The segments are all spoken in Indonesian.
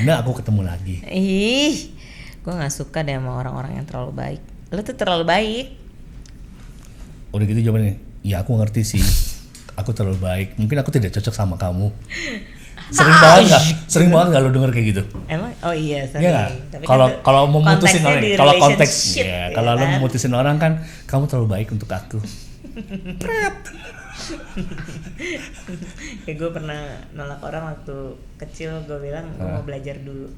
mana aku ketemu lagi. Ih, gue nggak suka deh sama orang-orang yang terlalu baik. Lo tuh terlalu baik. Udah gitu jawabannya, ya aku ngerti sih, aku terlalu baik. Mungkin aku tidak cocok sama kamu. Sering banget nggak lo denger kayak gitu? Emang? Oh iya, sering. Iya. Tapi Kalau mau mutusin orang, kalau konteks, ya, kalau lo kan? memutusin orang kan, kamu terlalu baik untuk aku. Ya gue pernah nolak orang waktu kecil, gue bilang gue mau belajar dulu.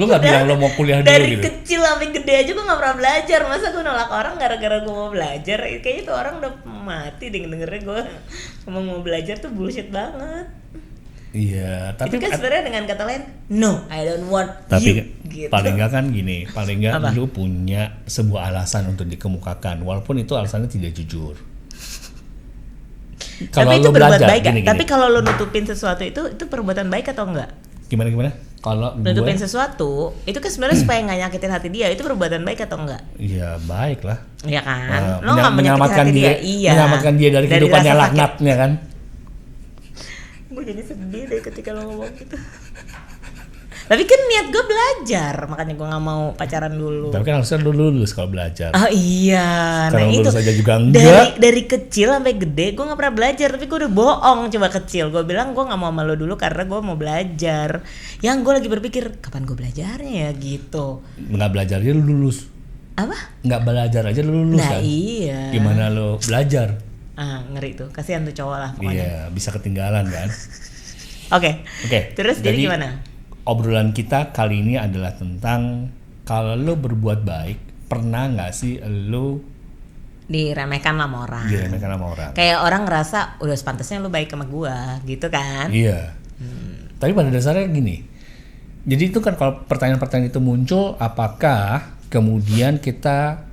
Lo nggak bilang lo mau kuliah dulu Dari gitu? kecil sampai gede aja gue nggak pernah belajar. Masa gue nolak orang gara-gara gue mau belajar? Kayaknya tuh orang udah mati dengernya gue mau belajar tuh bullshit banget. Iya, tapi itu kan sebenarnya dengan kata lain, no, I don't want tapi you. Gitu. paling nggak kan gini, paling nggak Apa? lu punya sebuah alasan untuk dikemukakan, walaupun itu alasannya tidak jujur. Tapi itu lo berbuat belajar, baik. gini. Tapi kalau lo nutupin sesuatu itu perbuatan baik atau enggak? Gimana? Kalau Nutupin gue, sesuatu itu kan sebenarnya supaya nggak nyakitin hati dia, itu perbuatan baik atau enggak? ya baik lah. Iya kan? Lo nggak menyakitin menyelamatkan hati dia, Iya. menyelamatkan dia dari kehidupannya rasa sakit. laknatnya kan. Gue jadi sedih deh ketika lo ngomong gitu. Tapi kan niat gue belajar, makanya gue nggak mau pacaran dulu. Tapi kan harusnya lu lulus kalau belajar. Oh iya, Kalau nah itu lulus aja juga enggak. dari kecil sampai gede gue nggak pernah belajar, tapi gue udah bohong. Coba kecil gue bilang gue nggak mau sama lo dulu karena gue mau belajar. Yang gue lagi berpikir kapan gue belajarnya ya gitu. Nggak belajar aja lu lulus. Apa? Nggak belajar aja lu lulus Nah kan. iya. Gimana lo belajar? Ngeri tuh, kasihan tuh cowok lah pokoknya. Iya, bisa ketinggalan kan. Oke. Terus jadi gimana? Obrolan kita kali ini adalah tentang kalau lo berbuat baik, pernah nggak sih lo Diremehkan sama orang. diremehkan sama orang? Kayak orang ngerasa udah sepantasnya lu baik sama gua, gitu kan? Iya. Tapi pada dasarnya gini. Jadi itu kan kalau pertanyaan-pertanyaan itu muncul, apakah kemudian kita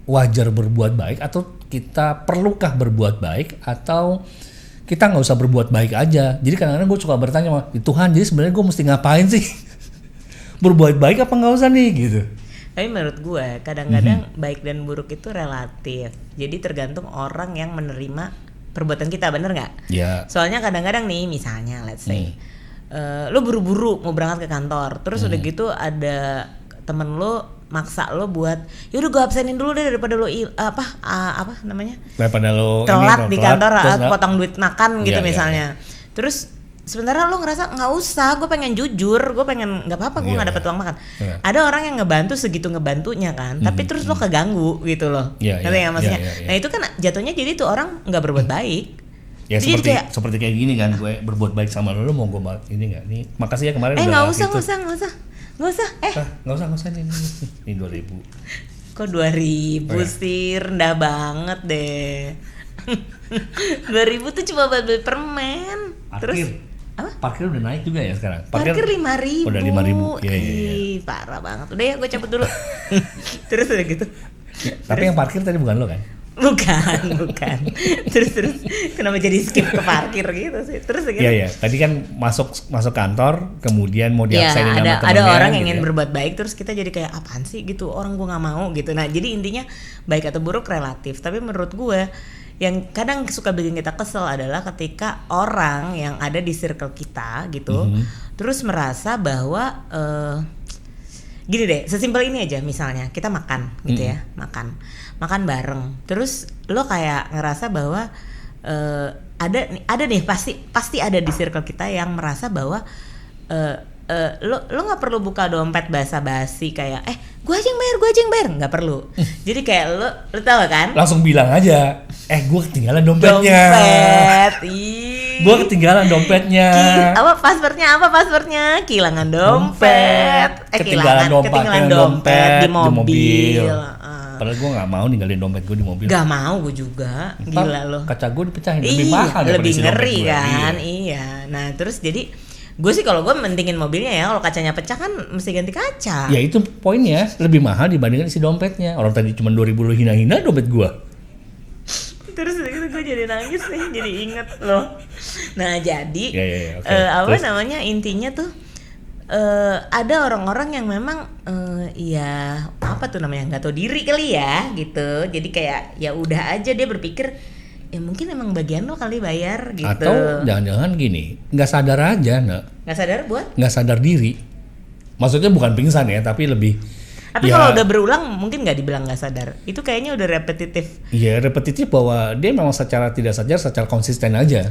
wajar berbuat baik atau kita perlukah berbuat baik atau kita nggak usah berbuat baik aja. Jadi kadang-kadang gue suka bertanya sama Tuhan, jadi sebenarnya gue mesti ngapain sih? Berbuat baik apa nggak usah nih gitu. Tapi menurut gue kadang-kadang baik dan buruk itu relatif. Jadi tergantung orang yang menerima perbuatan kita, bener nggak? Ya. Soalnya kadang-kadang nih misalnya let's say lu buru-buru mau berangkat ke kantor, terus udah gitu ada temen lu maksa lo buat yaudah gue absenin dulu deh daripada lo apa namanya Daripada lo telat di kantor terus potong duit makan gitu Iya, misalnya. Terus sebenarnya lo ngerasa nggak usah, gue pengen jujur, gue pengen nggak apa-apa, gue nggak dapat uang makan. Ada orang yang ngebantu segitu ngebantunya kan, tapi terus lo keganggu gitu loh. Ngerti nggak maksudnya? Nah itu kan jatuhnya jadi tuh orang nggak berbuat baik. Ya Jadi seperti kayak gini kan, gue berbuat baik sama lo mau gue ini nggak nih, makasih ya kemarin nggak udah usah gitu. nggak usah Nggak usah ini 2000. Kok 2000 sih, rendah banget deh. 2000 tuh cuma buat beli permen. Parkir. Apa? Parkir udah naik juga ya sekarang. Parkir 5.000. Udah 5.000. Iya. Ih, parah banget. Udah ya gue cabut dulu. Terus udah gitu. Tapi yang parkir tadi bukan lo kan? Bukan. Terus kenapa jadi skip ke parkir gitu sih? Terus gitu. Iya. Tadi kan masuk kantor, kemudian mau diabsenin sama temennya. Ada orang yang gitu ingin ya. berbuat baik, terus kita jadi kayak apaan sih gitu, orang gue nggak mau gitu. Nah jadi intinya baik atau buruk relatif. Tapi menurut gue yang kadang suka bikin kita kesel adalah ketika orang yang ada di circle kita gitu, terus merasa bahwa gini deh, sesimpel ini aja, misalnya kita makan gitu ya, makan bareng, terus lo kayak ngerasa bahwa ada nih pasti ada di circle kita yang merasa bahwa lo nggak perlu buka dompet basa-basi kayak gue aja yang bayar, nggak perlu. Jadi kayak lo tahu kan, langsung bilang aja, gue ketinggalan dompetnya. Gue ketinggalan dompetnya. Pasportnya kehilangan dompet. Ketinggalan dompet di mobil. Padahal gue nggak mau ninggalin dompet gue di mobil. Gak mau gue juga. Gila lo. Kaca gue dipecahin, lebih mahal daripada lebih isi dompet ngeri gue. kan. Iya. Nah terus jadi gue sih kalau gue mentingin mobilnya ya, kalau kacanya pecah kan mesti ganti kaca. Ya itu poinnya, lebih mahal dibandingkan isi dompetnya. Orang tadi cuma 2.000 lo hina-hina dompet gue. Terus gitu gue jadi nangis nih, jadi inget loh. Nah jadi okay. namanya intinya tuh ada orang-orang yang memang ya apa tuh namanya, nggak tahu diri kali ya gitu. Jadi kayak ya udah aja dia berpikir ya mungkin emang bagian lo kali bayar gitu. Atau jangan-jangan gini, nggak sadar aja, Nggak sadar buat? nggak sadar diri. Maksudnya bukan pingsan ya, tapi lebih. Tapi kalau udah berulang mungkin nggak dibilang nggak sadar. Itu kayaknya udah repetitif. Iya, repetitif bahwa dia memang secara tidak sadar, secara konsisten aja.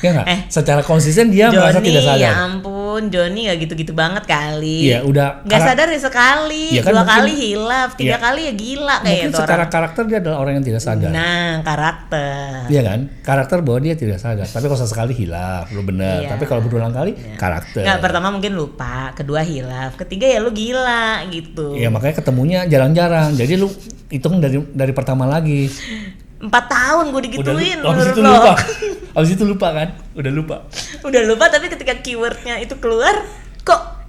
Ya nggak? Secara konsisten dia merasa tidak sadar. Ya ampun, Johnny nggak gitu-gitu banget kali. Iya, udah. Nggak sadar ya sekali, ya kan 2 mungkin, kali hilaf, 3 kali ya gila kayak mungkin itu secara orang. karakter dia adalah orang yang tidak sadar. Nah, karakter. Iya kan? Karakter bahwa dia tidak sadar. Tapi kalau sekali hilaf, lu bener. Iya. Tapi kalau berulang kali, karakter. Nggak, pertama mungkin lupa, kedua hilaf, ketiga ya lu gila gitu. Iya, makanya ketemunya jarang-jarang. Jadi lu hitung dari pertama lagi. 4 tahun gue digituin. Abis itu lupa. Abis itu lupa kan? Udah lupa. Udah lupa, tapi ketika keywordnya itu keluar, kok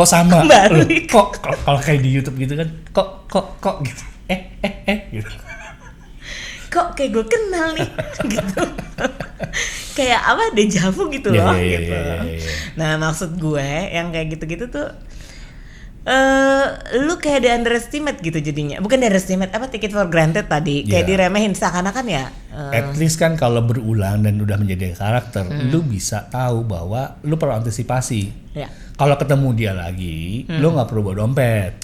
sama. balik. Loh, kok kalau kayak di YouTube gitu kan? Kok gitu. Gitu. Kok kayak gue kenal nih gitu. Kayak apa, deja vu gitu loh gitu. Iya. Nah, maksud gue yang kayak gitu-gitu tuh lu kayak di underestimate gitu jadinya. Bukan di underestimate, take it for granted tadi. Kayak diremehin seakan-akan ya. At least kan kalau berulang dan udah menjadi karakter, lu bisa tahu bahwa lu perlu antisipasi. Ya. Kalau ketemu dia lagi, lu nggak perlu bawa dompet.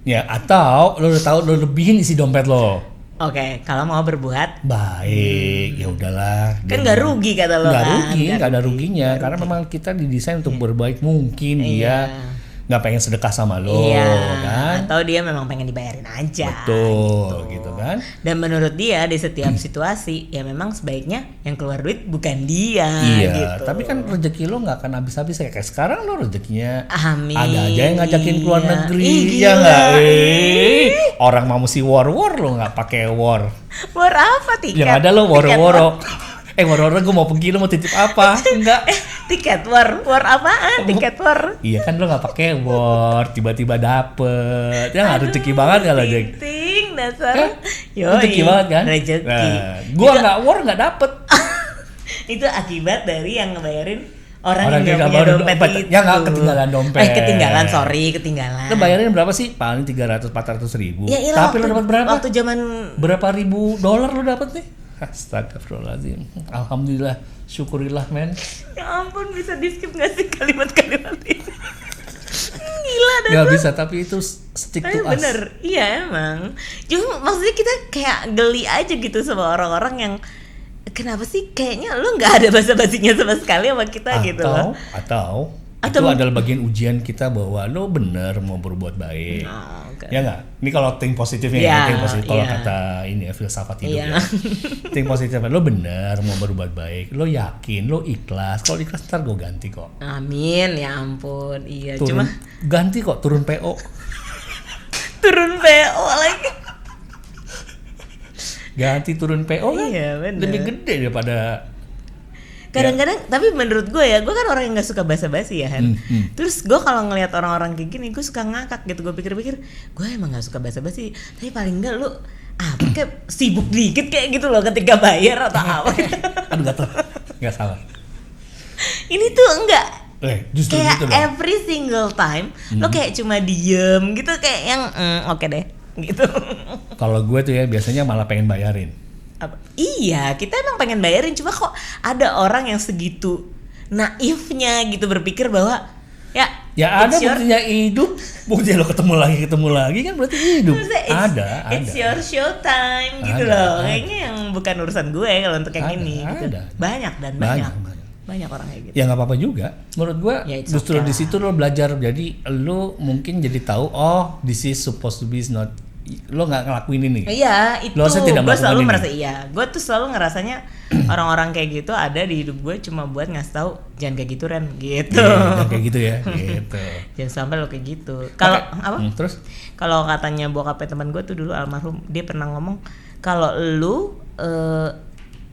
Ya, atau lu udah tahu lu lebihin isi dompet lo. Oke, kalau mau berbuat baik, ya udahlah. Kan nggak rugi kata lo. Nggak rugi, nggak ada ruginya. Karena memang kita didesain untuk berbaik. Mungkin dia nggak pengen sedekah sama lo, kan? Atau dia memang pengen dibayarin aja. Betul, gitu kan? Dan menurut dia di setiap situasi ya memang sebaiknya yang keluar duit bukan dia. Iya, gitu. tapi kan rezeki lo nggak akan habis-habis kayak sekarang lo rezekinya. Amin. Ada aja yang ngajakin keluar negeri, Ih, ya nggak? gila. Orang mau mesti war lo nggak pakai war. War apa tiket? Yang ada lo woro-woro. Woro-woro gue mau pergi, lo mau titip apa? Enggak. Tiket war apaan? Tiket war. Iya kan lo nggak pakai war, tiba-tiba dapet. Ya nggak rezeki banget kalau jadi. Ting dasar. Rezeki banget kan? Rezeki. Nah, gua nggak war nggak dapet. Itu akibat dari yang ngebayarin orang yang yang nggak punya dompet itu. Ya nggak ketinggalan dompet. Ketinggalan. Lo bayarin berapa sih? Paling 300-400 ribu. Ya, iyalah, tapi lo dapat berapa? Waktu zaman berapa ribu dolar lo dapat nih? Astagfirullahaladzim. Alhamdulillah, syukurilah men. Ya ampun, bisa di skip nggak sih kalimat-kalimat ini? Gila dah. Gak bisa, tapi itu stick to us. Bener, iya emang. Cuma maksudnya kita kayak geli aja gitu sama orang-orang yang kenapa sih kayaknya lu nggak ada basa-basinya sama sekali sama kita gitu loh. Atau itu adalah bagian ujian kita bahwa lo bener mau berbuat baik. Okay. Ya nggak? Ini kalau think positifnya ya, think positif. Kalau kata ini ya filsafat hidup ya. Think positifnya, lo bener mau berbuat baik, lo yakin, lo ikhlas. Kalau ikhlas ntar gue ganti kok. Amin, ya ampun. Iya, turun, cuma ganti kok, turun PO. Turun PO lagi. Ganti turun PO kan? Iya, bener. Lebih gede daripada. Kadang-kadang, tapi menurut gue ya, gue kan orang yang nggak suka basa-basi ya kan. Terus gue kalau ngelihat orang-orang kayak gini, gue suka ngakak gitu. Gue pikir-pikir, gue emang nggak suka basa-basi. Tapi paling enggak lu kayak sibuk dikit kayak gitu loh ketika bayar atau apa. Aduh nggak salah. Ini tuh enggak. Justru kayak gitu loh. every single time lo kayak cuma diem gitu kayak yang oke deh gitu. Kalau gue tuh ya biasanya malah pengen bayarin. Iya, kita emang pengen bayarin, cuma kok ada orang yang segitu naifnya gitu berpikir bahwa ya ada buktinya hidup, buktinya lo ketemu lagi kan berarti hidup. Ada. It's your show time gitu loh. Kayaknya yang bukan urusan gue kalau untuk yang ini. Gitu. Banyak orang kayak gitu. Ya nggak apa-apa juga. Menurut gue justru di situ lo belajar. Jadi lo mungkin jadi tahu, oh this is supposed to be not. Lo nggak ngelakuin ini. Iya, itu. Gue selalu merasa Gue tuh selalu ngerasanya orang-orang kayak gitu ada di hidup gue cuma buat ngasih tahu jangan kayak gitu Ren gitu. Jangan kayak gitu ya. Gitu. Jangan sampai lo kayak gitu. Kalau apa? Terus? Kalau katanya bokapnya teman gue tuh dulu almarhum, dia pernah ngomong kalau lu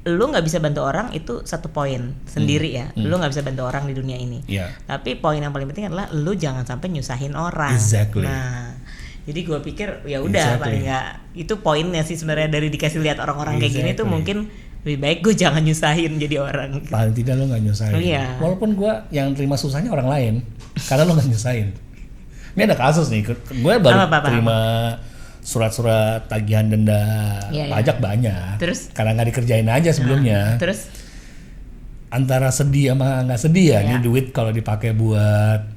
nggak bisa bantu orang itu satu poin sendiri ya. Lu nggak bisa bantu orang di dunia ini. Tapi poin yang paling penting adalah lu jangan sampai nyusahin orang. Exactly. Nah, jadi gue pikir ya udah paling nggak itu poinnya sih sebenarnya dari dikasih lihat orang-orang kayak gini tuh mungkin lebih baik gue jangan nyusahin jadi orang. Paling tidak lo nggak nyusahin. Iya. Walaupun gue yang terima susahnya orang lain, karena lo nggak nyusahin. Ini ada kasus nih, gue baru terima surat-surat tagihan denda pajak banyak. Terus? Karena nggak dikerjain aja sebelumnya. Terus? Antara sedih sama nggak sedih ya, ini duit kalau dipakai buat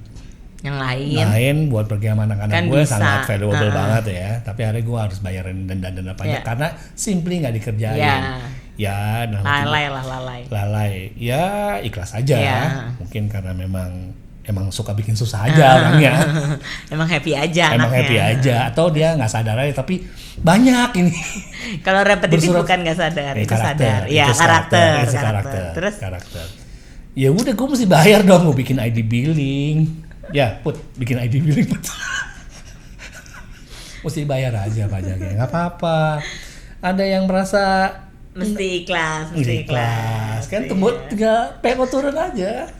yang lain buat pergi sama anak-anak kan gue bisa. sangat valuable banget ya. Tapi akhirnya gue harus bayarin denda pajak karena simply nggak dikerjain. Ya, lalai. Ya ikhlas aja. Mungkin karena emang suka bikin susah aja orangnya. Emang happy aja Emang anaknya. happy aja. Atau dia nggak sadar aja, tapi banyak ini. Kalau repetitif bukan nggak sadar, itu sadar. Ya, karakter. Karakter. Ya udah, gue mesti bayar dong, gue bikin ID billing. Ya, bikin ID billing. Mesti bayar aja pajaknya, nggak apa-apa. Ada yang merasa mesti ikhlas. Kan tinggal PO turun aja.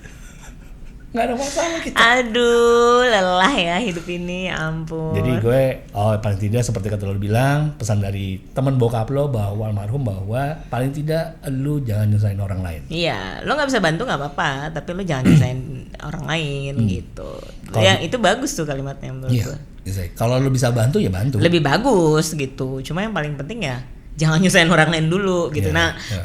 Nggak ada masalah kita. Aduh, lelah ya hidup ini, ya ampun. Jadi gue, paling tidak seperti kata lo bilang, pesan dari teman bokap lo bahwa almarhum bahwa paling tidak lo jangan nyusahin orang lain. Iya, lo nggak bisa bantu nggak apa-apa, tapi lo jangan nyusahin orang lain gitu. Ya itu bagus tuh kalimatnya menurut gue. Iya. Kalau lo bisa bantu ya bantu. Lebih bagus gitu. Cuma yang paling penting ya jangan nyusahin orang lain dulu gitu.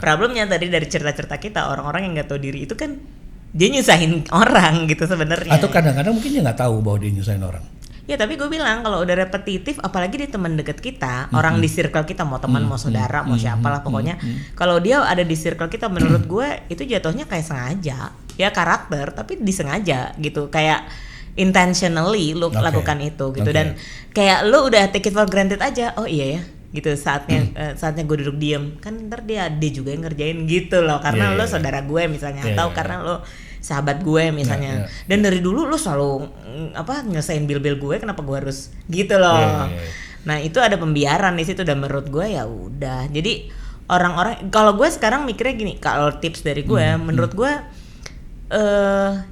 Problemnya tadi dari cerita-cerita kita, orang-orang yang nggak tahu diri itu kan dia nyusahin orang gitu sebenarnya. Atau kadang-kadang mungkin dia nggak tahu bahwa dia nyusahin orang. Ya tapi gue bilang kalau udah repetitif, apalagi di teman dekat kita, orang di circle kita, mau teman, mau saudara, mau siapalah pokoknya, kalau dia ada di circle kita, menurut gue itu jatuhnya kayak sengaja, ya karakter, tapi disengaja gitu, kayak intentionally lo lakukan itu gitu, dan kayak lo udah take it for granted aja, oh iya ya, gitu saatnya gue duduk diem, kan ntar dia juga yang ngerjain gitu loh, karena lo saudara gue misalnya, atau karena lo sahabat gue misalnya, dan dari dulu lo selalu nyelesain bil-bil gue, kenapa gue harus gitu loh. Nah itu ada pembiaran di situ, dan menurut gue ya udah. Jadi orang-orang, kalau gue sekarang mikirnya gini, kalau tips dari gue, menurut gue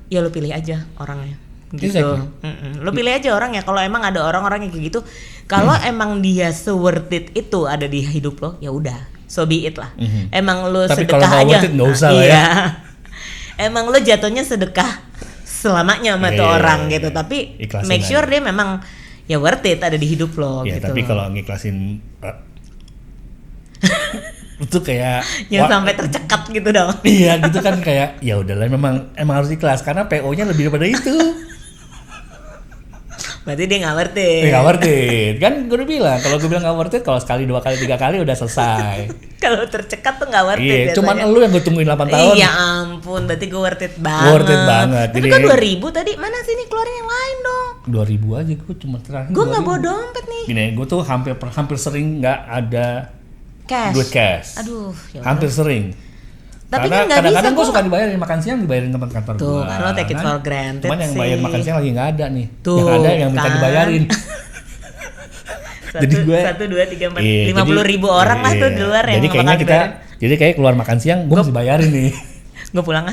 ya lo pilih aja orangnya gitu. Lo pilih aja orangnya. Kalau emang ada orang-orang yang kayak gitu, kalau emang dia worth it itu ada di hidup lo, ya udah, so be it lah. Emang lo tapi sedekah kalau aja. worth it, nggak usah lah ya. Emang lo jatuhnya sedekah selamanya sama tuh orang gitu, tapi ikhlasin make sure aja. dia memang ya worth it ada di hidup lo gitu. Tapi kalau ngiklasin itu kayak yang sampai tercekat gitu dong. Iya gitu kan, kayak ya udahlah, memang harus ikhlas karena PO-nya lebih daripada itu. Berarti dia nggak worth it. Nggak worth it. Kan gue udah bilang, kalau gue bilang nggak worth it, kalau sekali, 2 kali, 3 kali udah selesai. Kalau tercekat tuh nggak worth it. Iya, cuman lu yang gue tungguin 8 tahun. Iya ampun, berarti gue worth it banget. Worth it banget. Tapi kan 2.000 tadi, mana sih nih keluarin yang lain dong? 2.000 aja gue cuma terakhir. Gue nggak bawa dompet nih. Gini, gue tuh hampir sering nggak ada duit cash. Aduh, ya hampir sering. Tapi karena kan nggak bisa. kadang-kadang gue suka dibayarin makan siang, dibayarin teman kantor gue. Tuh kan lo take it for granted. Cuman yang bayar makan siang lagi nggak ada nih. Tuh, yang ada yang minta dibayarin. Jadi gue 1, 2, 3, 4, 50.000 orang lah tuh di luar yang kayaknya kita jadi kayak keluar makan siang gue mesti bayarin nih. Gue pulang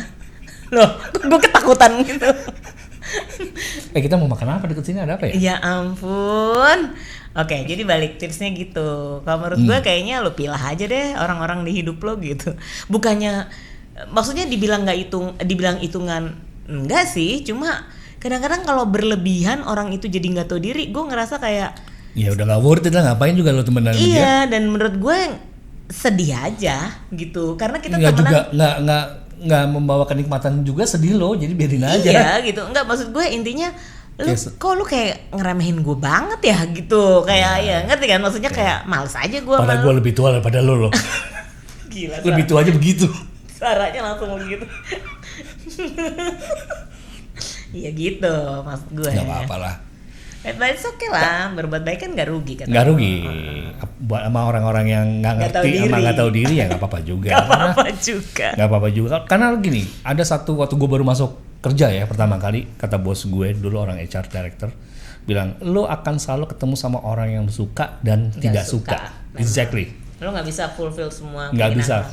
loh, gue ketakutan gitu. Kita mau makan apa deket sini, ada apa ya? Ya ampun. Oke, jadi balik tipsnya gitu. Kalau menurut gue kayaknya lo pilih aja deh orang-orang di hidup lo gitu. Bukannya maksudnya dibilang hitungan, enggak sih, cuma kadang-kadang kalau berlebihan orang itu jadi nggak tahu diri, gue ngerasa kayak ya udah nggak worth it lah, ngapain juga lo temenan sama dia. Iya, dan menurut gue sedih aja gitu, karena kita nggak temenan juga nggak membawa kenikmatan juga, sedih lo, jadi biarin aja. Iya gitu, nggak, maksud gue intinya lu kayak ngeremehin gue banget ya gitu, kayak ya ngerti kan, maksudnya kayak males aja gue. Padahal gue lebih tua daripada lo. Gila, lebih tua aja begitu. Suaranya langsung begitu. Iya gitu maksud gue. Nggak apa-apa lah. But it's okay lah, berbuat baik kan nggak rugi kan? Nggak rugi. Buat sama orang-orang yang nggak ngerti sama nggak tahu diri ya nggak apa-apa juga. Nggak apa-apa juga. Karena gini, ada satu waktu gue baru masuk kerja ya pertama kali, kata bos gue dulu, orang HR director, bilang lo akan selalu ketemu sama orang yang suka dan tidak suka. Exactly. Lo nggak bisa fulfill semua. Nggak bisa.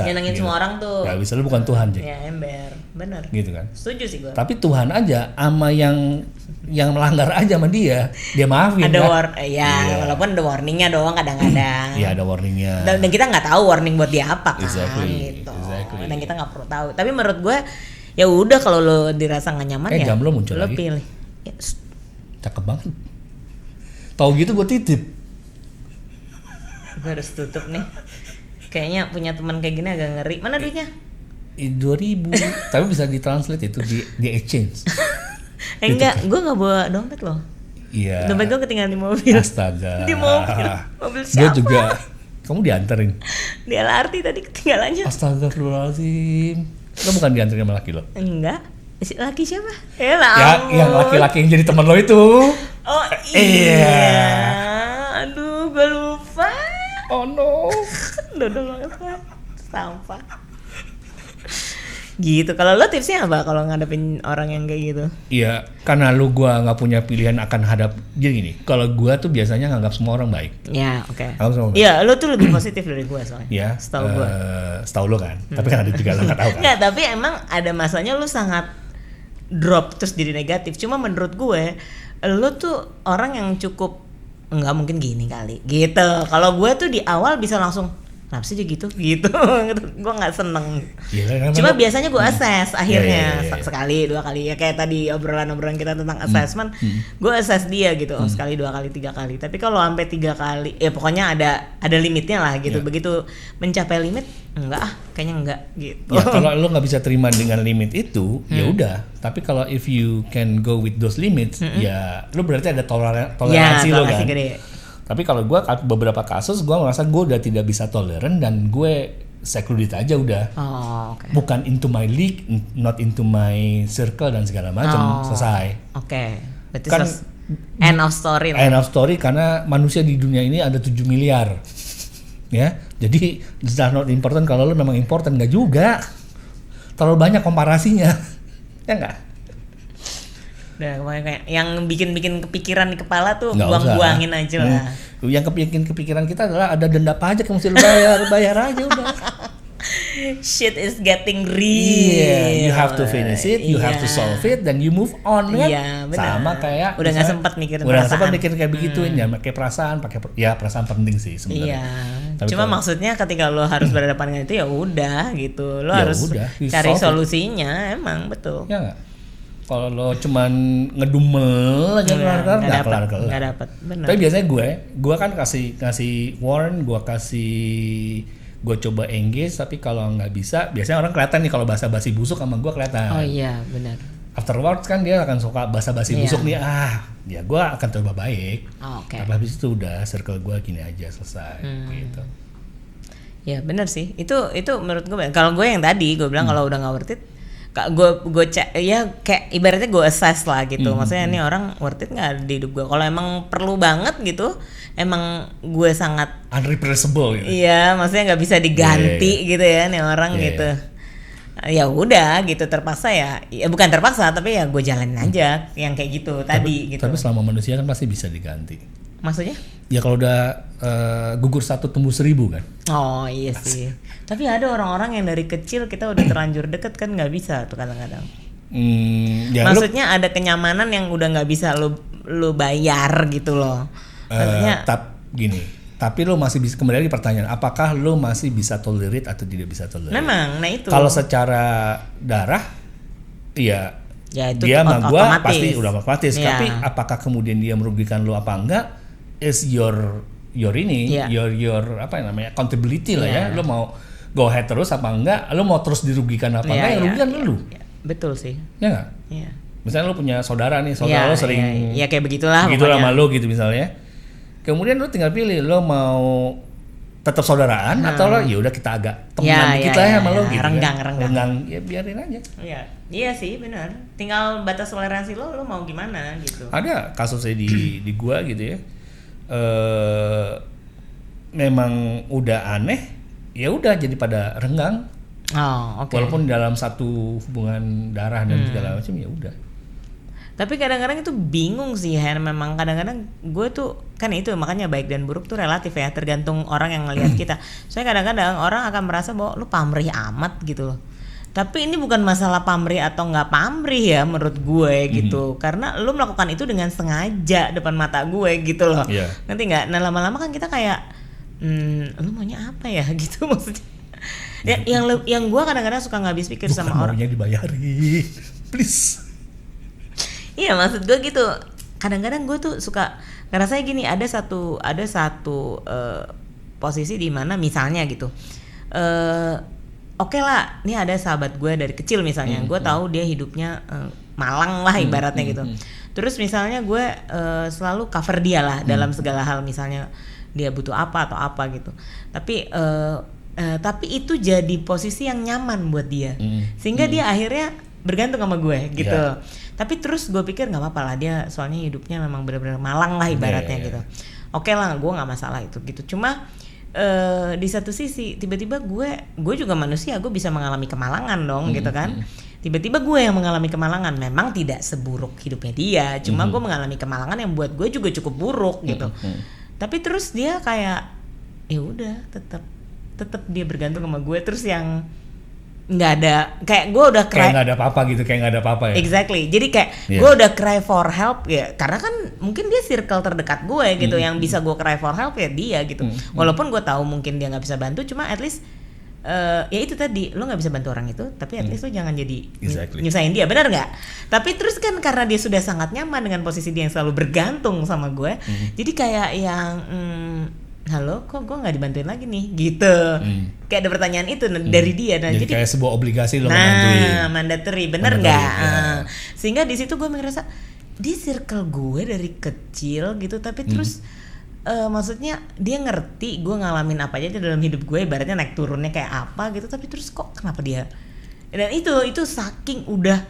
Nyenengin gitu. semua orang tuh. Nggak bisa, lo bukan Tuhan Jack. Ya ember, benar. Gitu kan. Setuju sih gue. Tapi Tuhan aja sama yang melanggar aja sama dia maafin. Ada walaupun ada warningnya doang kadang-kadang. Iya ada warningnya. Dan kita nggak tahu warning buat dia apa kan. Exactly. Gitu. Dan kita nggak perlu tahu. Tapi menurut gue ya udah, kalau lo dirasa nggak nyaman ya jam lo muncul lo lagi. pilih. Ya, cakep banget. Tahu gitu gue titip. gue harus tutup nih. Kayaknya punya teman kayak gini agak ngeri. Mana duitnya? 2.000 tapi bisa ditranslate itu di exchange. Enggak, gue nggak bawa dompet loh. Iya. Dompet gue ketinggalan di mobil. Astaga. Di mobil. Mobil Gue siapa? juga. Kamu dianterin. Di LRT tadi ketinggalannya. Astagfirullahaladzim. Lo bukan dianterin sama laki lo? Enggak. Laki siapa? Ya, Ampun. yang laki-laki yang jadi teman lo itu. Oh iya. Aduh, gue lupa. Oh no. Dodol banget. Sampah. Gitu. Kalau lo tipsnya apa kalau ngadepin orang yang kayak gitu? Iya, karena lu gua nggak punya pilihan akan hadap. Jadi gini, kalau gua tuh biasanya nganggap semua orang baik. Ya, oke. Anggap semua baik. Iya, lo tuh lebih positif dari gue soalnya. Ya, Setahu gue. setahu lo kan. Tapi kan ada juga lo nggak tahu kan. Enggak, tapi emang ada masanya lo sangat drop terus jadi negatif. Cuma menurut gue, lo tuh orang yang cukup nggak mungkin gini kali. Gitu. Kalau gue tuh di awal bisa langsung kenapa sih dia gitu? Gue nggak seneng. Iya, kan, Cuma emang lo- biasanya gue assess akhirnya Iya. sekali 2 kali ya kayak tadi obrolan kita tentang assessment, gue assess dia gitu sekali 2 kali 3 kali. Tapi kalau sampai 3 kali, ya pokoknya ada limitnya lah gitu. Iya. Begitu mencapai limit, kayaknya enggak gitu. Ya kalau lo nggak bisa terima dengan limit itu, ya udah. Tapi kalau if you can go with those limits, ya lo berarti ada toleransi lo toleransi kan. gede. Tapi kalau gue beberapa kasus gue merasa gue udah tidak bisa toleran dan gue secluded aja udah. Oh, oke. Bukan into my league, not into my circle dan segala macam. Selesai. Oke. Berarti Kan end of story lah. end of story karena manusia di dunia ini ada 7 miliar. Ya. Jadi it's not important kalau lo memang important, enggak juga. Terlalu banyak komparasinya. Ya enggak? Udah kayak yang bikin kepikiran di kepala tuh Nggak buang-buangin usah. aja lah. Yang kepikiran kita adalah ada denda pajak yang mesti lo bayar aja udah. Shit is getting real. Iya, you have to finish it, you have to Iya. solve it, then you move on kan. Iya, benar. Sama kayak Udah nggak misalnya- sempet mikirin udah nggak perasaan. sempet mikirin kayak begituin ya, pakai perasaan, ya perasaan penting sih sebenarnya. Iya. Tapi Cuma kalau- maksudnya ketika lo harus berhadapan dengan itu ya udah gitu. Lo Ya harus udah, you cari solve it. solusinya, emang betul. Ya nggak? Kalau lo cuman ngedumel aja kelar-kelar, nggak Nggak kelar-kelar. dapet. Benar. Tapi biasanya gue kan kasih warn, gue coba engage, tapi kalau nggak bisa, biasanya orang kelihatan nih kalau basa-basi busuk sama gue kelihatan. Oh iya, benar. Afterwards kan dia akan suka basa-basi Iya. busuk nih, ya gue akan coba baik. Oh, oke. Tapi habis itu udah circle gue gini aja selesai gitu. Ya benar sih. Itu menurut gue. Kalau gue yang tadi gue bilang kalau udah nggak worth it, gue cek ya kayak ibaratnya gue assess lah gitu. Maksudnya ini orang worth it nggak di hidup gue. Kalau emang perlu banget gitu, emang gue sangat Unreplaceable gitu. iya, maksudnya nggak bisa diganti Iya. gitu ya nih orang Iya, gitu. Ya udah gitu terpaksa ya bukan terpaksa tapi ya gue jalanin aja yang kayak gitu tadi gitu. Tapi selama manusia kan pasti bisa diganti. Maksudnya? Ya kalau udah gugur 1 tumbuh 1000 kan. Oh iya sih. Tapi ada orang-orang yang dari kecil kita udah terlanjur deket kan nggak bisa tuh kadang-kadang. Ya lu Maksudnya ada kenyamanan yang udah nggak bisa lu bayar gitu loh. Maksudnya tapi lo masih bisa, kembali lagi pertanyaan, apakah lo masih bisa tolerate atau tidak bisa tolerate? memang, nah itu. Kalau secara darah, iya, Ya, itu dia sama gue otomatis. pasti udah otomatis. Iya. Tapi apakah kemudian dia merugikan lo apa enggak? Is your ini, Iya. your apa namanya accountability lah Iya. ya. Lo mau go ahead terus apa enggak? Lo mau terus dirugikan apa Iya, enggak? Yang iya, rugikan iya, lo, iya. Betul sih. ya nggak? Iya. Misalnya lo punya saudara nih, saudara Iya, lo sering iya, kayak begitulah gitu pokoknya. sama lo gitu misalnya. Kemudian lo tinggal pilih lo mau tetap saudaraan atau lo ya udah kita agak temenan dikit lah ya sama lo gitu. renggang. Ya biarin aja. Iya, iya sih benar. Tinggal batas toleransi lo mau gimana gitu. Ada kasusnya di gua gitu ya. Memang udah aneh, ya udah jadi pada renggang. Oh, oke. Walaupun dalam satu hubungan darah dan segala macam ya udah. Tapi kadang-kadang itu bingung sih Hen, memang kadang-kadang gue tuh kan itu makanya baik dan buruk tuh relatif ya, tergantung orang yang ngelihat kita. Soalnya kadang-kadang orang akan merasa bahwa lu pamrih amat gitu loh. Tapi ini bukan masalah pamrih atau nggak pamrih ya menurut gue gitu, karena lu melakukan itu dengan sengaja depan mata gue gitu loh. Iya. Ngerti nggak? Nah lama-lama kan kita kayak, lu maunya apa ya gitu maksudnya. Ya, yang gue kadang-kadang suka nggak habis pikir sama orang. Maunya dibayarin, please. Iya maksud gue gitu. Kadang-kadang gue tuh suka ngerasanya gini, ada satu posisi di mana misalnya gitu. Oke lah, ini ada sahabat gue dari kecil misalnya, gue tahu dia hidupnya malang lah ibaratnya gitu. Terus misalnya gue selalu cover dia lah dalam segala hal, misalnya dia butuh apa atau apa gitu. Tapi itu jadi posisi yang nyaman buat dia, sehingga dia akhirnya bergantung sama gue gitu. Tapi terus gue pikir nggak apa-apa lah, dia soalnya hidupnya memang benar-benar malang lah ibaratnya gitu. Oke lah, gue nggak masalah itu gitu. Cuma di satu sisi tiba-tiba gue juga manusia, gue bisa mengalami kemalangan dong gitu kan. Tiba-tiba gue yang mengalami kemalangan, memang tidak seburuk hidupnya dia, cuma gue mengalami kemalangan yang buat gue juga cukup buruk gitu. Tapi terus dia kayak ya udah tetap dia bergantung sama gue, terus yang nggak ada, kayak gue udah kayak nggak ada apa-apa gitu, kayak nggak ada apa-apa ya. Exactly. Jadi kayak gue udah cry for help ya, karena kan mungkin dia circle terdekat gue gitu, yang bisa gue cry for help ya dia gitu. Walaupun gue tahu mungkin dia nggak bisa bantu, cuma at least ya itu tadi, lo nggak bisa bantu orang itu, tapi at least lo jangan jadi nyusahin dia, benar nggak? Tapi terus kan karena dia sudah sangat nyaman dengan posisi dia yang selalu bergantung sama gue, jadi kayak yang halo, kok gue nggak dibantuin lagi nih gitu. Kayak ada pertanyaan itu dari dia, dan jadi kayak sebuah obligasi lo ngebantuin. Mandatory, bener nggak? Sehingga di situ gue ngerasa di circle gue dari kecil gitu, tapi terus maksudnya dia ngerti gue ngalamin apa aja dalam hidup gue, ibaratnya naik turunnya kayak apa gitu, tapi terus kok kenapa dia, dan itu saking udah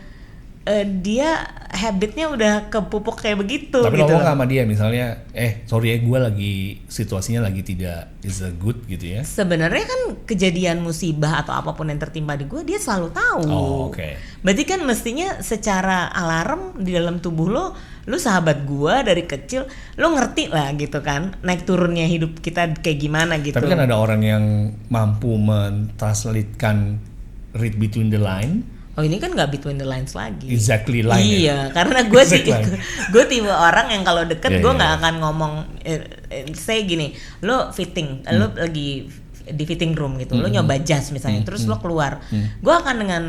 dia habitnya udah kepupuk kayak begitu. Tapi gitu ngomong sama dia misalnya, sorry ya, gue lagi situasinya lagi tidak is a good gitu ya. Sebenarnya kan kejadian musibah atau apapun yang tertimpa di gue, dia selalu tahu. Berarti kan mestinya secara alarm di dalam tubuh lo sahabat gue dari kecil, lo ngerti lah gitu kan, naik turunnya hidup kita kayak gimana gitu. Tapi kan ada orang yang mampu mentranslatekan read between the line. Oh, ini kan nggak between the lines lagi. Exactly line. Iya, karena gue gue tipe orang yang kalau deket gue nggak akan ngomong. Saya gini, lo fitting, lo lagi di fitting room gitu, lo nyoba jas misalnya, terus lo keluar, gue akan dengan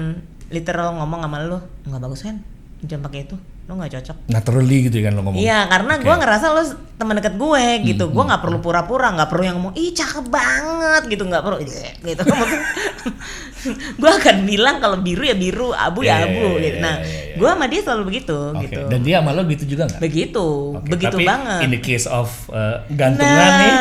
literal ngomong sama lo, nggak bagus kan, jangan pakai itu, lo nggak cocok. Naturally gitu kan lo ngomong. Iya, karena gue ngerasa lo teman dekat gue gitu, gue nggak perlu pura-pura, nggak perlu yang ngomong, ih cakep banget gitu, nggak perlu gitu. Gue akan bilang kalau biru ya biru, abu ya abu gitu. Nah, gue sama dia selalu begitu gitu. Dan dia sama lo gitu juga nggak? Begitu, begitu tapi banget. In the case of gantungan nih,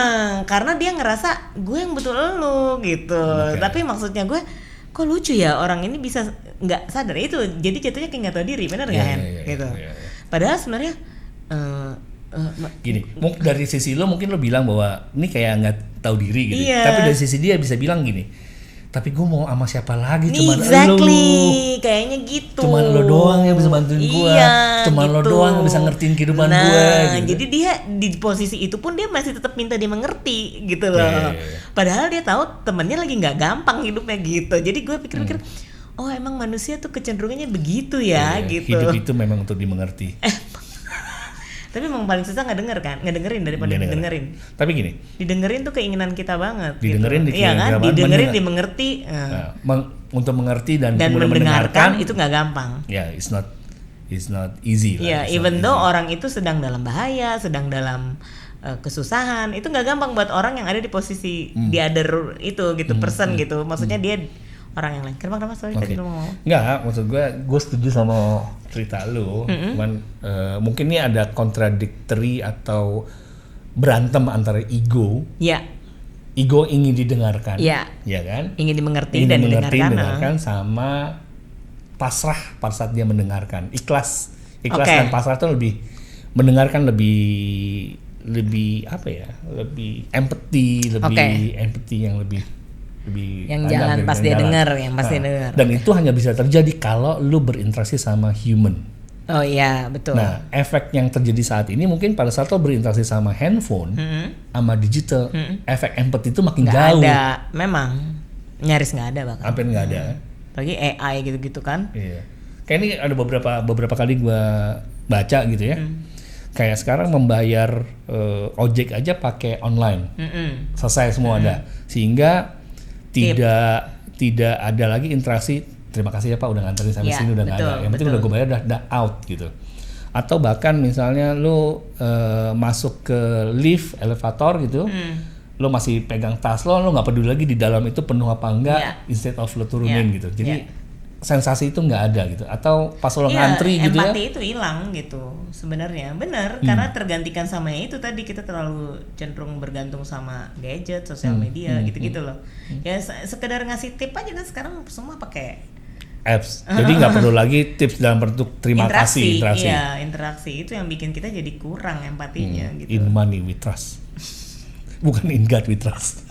karena dia ngerasa gue yang butuh lo gitu. Tapi maksudnya gue, kok lucu ya orang ini bisa nggak sadar itu, jadi jatuhnya kayak nggak tahu diri, benar nggak kan? Gitu. Padahal sebenarnya gini, dari sisi lo mungkin lo bilang bahwa ini kayak nggak tahu diri gitu. Tapi dari sisi dia bisa bilang gini, tapi gue mau sama siapa lagi, cuman lo, kayaknya gitu. Cuman lo doang yang bisa bantuin gue, cuman lo doang yang bisa ngertiin kehidupan gue. Gitu. Jadi dia di posisi itu pun dia masih tetap minta dia mengerti gitu loh. Padahal dia tahu temennya lagi nggak gampang hidupnya gitu. Jadi gue pikir-pikir, oh emang manusia tuh kecenderungannya begitu ya gitu. Hidup itu memang untuk dimengerti. Tapi emang paling susah ngedengerin daripada didengerin. Tapi gini, didengerin tuh keinginan kita banget. Didengerin, gitu. Iya kan, didengerin, dimengerti. Untuk mengerti dan kemudian mendengarkan itu nggak gampang. Ya, it's not easy. Ya, even though orang itu sedang dalam bahaya, sedang dalam kesusahan, itu nggak gampang buat orang yang ada di posisi the other itu gitu, person gitu. Maksudnya dia orang yang lain. Kenapa sorry tadi lo ngomong? Enggak, maksud gue setuju sama cerita lo. Cuman mungkin ini ada contradictory atau berantem antara ego. Iya. Ego ingin didengarkan. Iya. Ya kan? Ingin dimengerti dan didengarkan sama pasrah pada saat dia mendengarkan. Ikhlas dan pasrah itu lebih mendengarkan, lebih apa ya? Lebih empathy yang lebih yang jalan pas dia dengar, yang pasti dengar. Dan itu hanya bisa terjadi kalau lu berinteraksi sama human. Oh iya, betul. Nah, efek yang terjadi saat ini mungkin pada saat lo berinteraksi sama handphone, sama digital, efek empati itu makin jauh. Nggak ada, memang nyaris nggak ada bahkan. Hampir nggak ada. Apalagi AI gitu-gitu kan. Iya. Kayak ini ada beberapa kali gue baca gitu ya. Kayak sekarang membayar ojek aja pakai online, selesai semua ada, sehingga tidak ada lagi interaksi. Terima kasih ya Pak udah nganterin sampai sini, udah nggak ada. Yang penting udah gue bayar, udah out gitu. Atau bahkan misalnya lu masuk ke lift, elevator gitu, lo masih pegang tas lo nggak peduli lagi di dalam itu penuh apa enggak, Iya. instead of lo turunin Iya. gitu. Jadi Iya. sensasi itu nggak ada gitu. Atau pas lo ngantri gitu ya. empati itu hilang gitu sebenarnya, benar, karena tergantikan sama itu tadi, kita terlalu cenderung bergantung sama gadget, sosial media, gitu-gitu loh. Ya sekedar ngasih tip aja kan sekarang semua pakai Apps. Jadi nggak perlu lagi tips dalam bentuk terima kasih, interaksi. Iya, interaksi itu yang bikin kita jadi kurang empatinya gitu. In money we trust. Bukan in God we trust.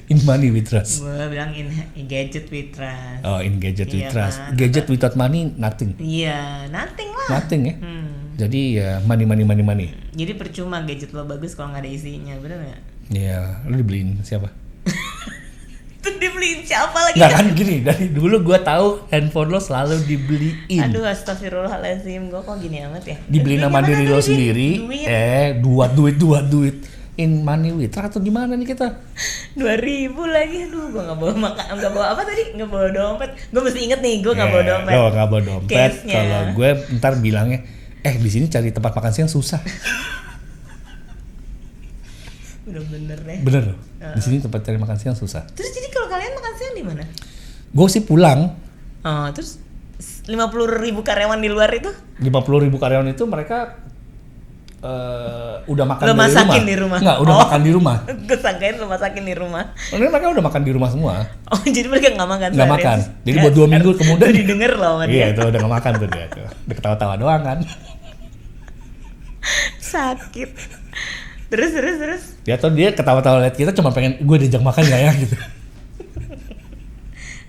In money we trust. Gue bilang in gadget we trust. Oh, in gadget we Iya trust. kan? Gadget without money nothing. Iya, nothing lah. Nothing ya. Hmm. Jadi ya money. Jadi percuma gadget lo bagus kalau nggak ada isinya, bener nggak? Ya, lu dibeliin siapa? Itu dibeliin siapa lagi? Nggak kan gini, dari dulu gua tahu handphone lo selalu dibeliin. Aduh, astagfirullahaladzim, gue kok gini amat ya? Dibeliin sama Gimana diri tadi? lo sendiri. Duit. Duit. In money we trust atau gimana nih kita? 2.000 lagi, aduh, gue nggak bawa apa tadi? Nggak bawa dompet. Gue mesti inget nih, gue nggak bawa dompet. Lo nggak bawa dompet. Case-nya. Kalau gue ntar bilangnya, di sini cari tempat makan siang susah. Bener-bener deh. Bener loh. Di sini tempat cari makan siang susah. Terus jadi kalau kalian makan siang di mana? Gue sih pulang. Oh, terus 50.000 karyawan di luar itu? 50.000 karyawan itu mereka udah makan Lo dari masakin di rumah? Enggak, udah Oh. makan di rumah. Gue sangkain lo masakin di rumah. Karena mereka udah makan di rumah semua. Oh, jadi mereka nggak makan Nggak seharian? makan. Jadi buat 2 minggu kemudian Udah didengar loh sama dia. Iya, itu udah nggak makan tuh dia tuh. Udah ketawa-tawa doang kan. Sakit. Terus. Ya tuh dia ketawa-tawa lihat kita cuma pengen gue diajak makan nggak ya gitu.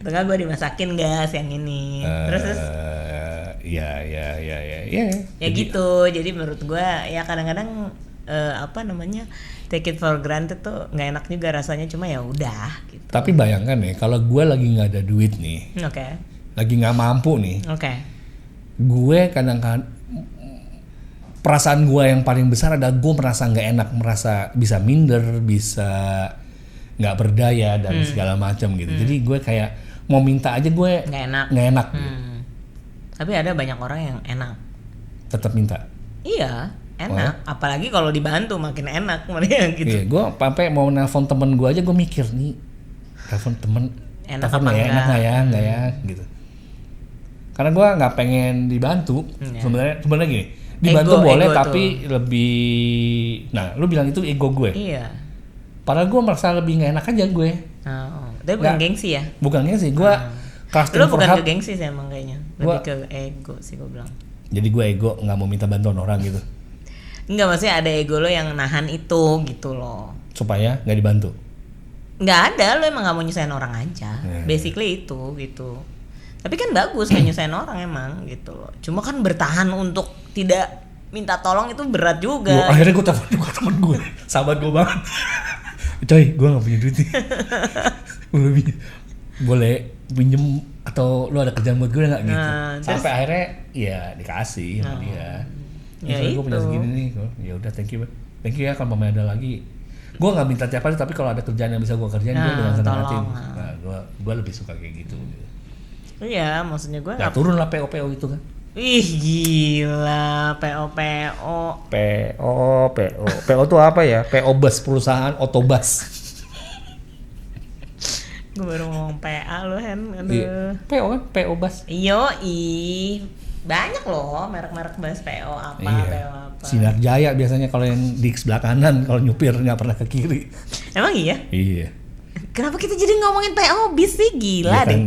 Tengah gue dimasakin gas yang ini. Terus. Ya. Ya gitu. Jadi menurut gue ya kadang-kadang take it for granted tuh nggak enak juga rasanya, cuma ya udah gitu. Tapi bayangkan nih, kalau gue lagi nggak ada duit nih, Oke. lagi nggak mampu nih, gue kadang-kadang perasaan gue yang paling besar adalah gue merasa nggak enak, merasa bisa minder, bisa nggak berdaya dan segala macam gitu. Jadi gue kayak mau minta aja gue Nggak enak. Tapi ada banyak orang yang enak. Tetap minta. Iya, enak. Apalagi kalau dibantu makin enak mereka gitu. Iya, gue sampai mau nelpon temen gue aja gue mikir nih, telepon temen Enak telepon apa nggak ya, enggak? nggak ya gitu. Karena gue nggak pengen dibantu. Sebenarnya gini, dibantu boleh ego tapi lebih. Nah, lu bilang itu ego gue. Iya. Padahal gue merasa lebih nggak enak aja gue. Tapi bukan gengsi ya? Bukannya sih gue casting Lo for bukan help. ke gengsi sih emang kayaknya. Lebih ke ego sih gue bilang. Jadi gue ego nggak mau minta bantuan orang gitu. Enggak, maksudnya ada ego lo yang nahan itu gitu loh. Supaya nggak dibantu. Nggak ada, lo emang nggak mau nyusahin orang aja. Basically itu gitu. Tapi kan bagus nggak nyusahin orang emang gitu loh. Cuma kan bertahan untuk tidak minta tolong itu berat juga. Akhirnya gue telepon temen gue, sahabat gue banget. Coy, gue nggak punya duit nih. Boleh pinjem atau lu ada kerjaan buat gue nggak gitu. Sampai akhirnya ya dikasih sama dia. Ya Gue punya itu. segini nih. Ya udah, thank you ya, kalau mamanya ada lagi. Gue nggak minta tiap hari, tapi kalau ada kerjaan yang bisa gue kerjain, gue dengan senang hati. tolong. Nah, gue lebih suka kayak gitu. Iya, maksudnya gue Ya turun lah PO itu kan. Ih gila, PO. PO tuh apa ya? PO bus, perusahaan otobus. Gue baru ngomong PA lo Hen. Aduh. Iya. PO kan, PO bus. Banyak loh merek-merek bus PO apa, Iya. PO apa. Sinar Jaya biasanya kalau yang di sebelah kanan, kalau nyupir nggak pernah ke kiri. Emang iya? Iya. Kenapa kita jadi ngomongin PO bis sih, gila Ya kan, deh.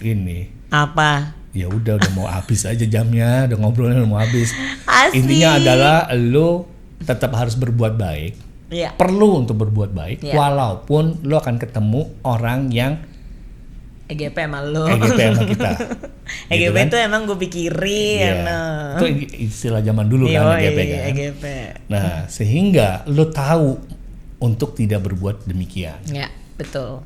ini. Apa? Ya udah mau habis aja jamnya, udah ngobrolnya udah mau habis. Asik. Intinya adalah lo tetap harus berbuat baik. Iya. Perlu untuk berbuat baik, Iya. walaupun lo akan ketemu orang yang EGP sama lo. EGP sama kita. EGP Gitu kan? itu emang gue pikirin. Iya. Itu istilah zaman dulu kan, EGP kan. EGP. Nah, sehingga lo tahu untuk tidak berbuat demikian. Ya, betul.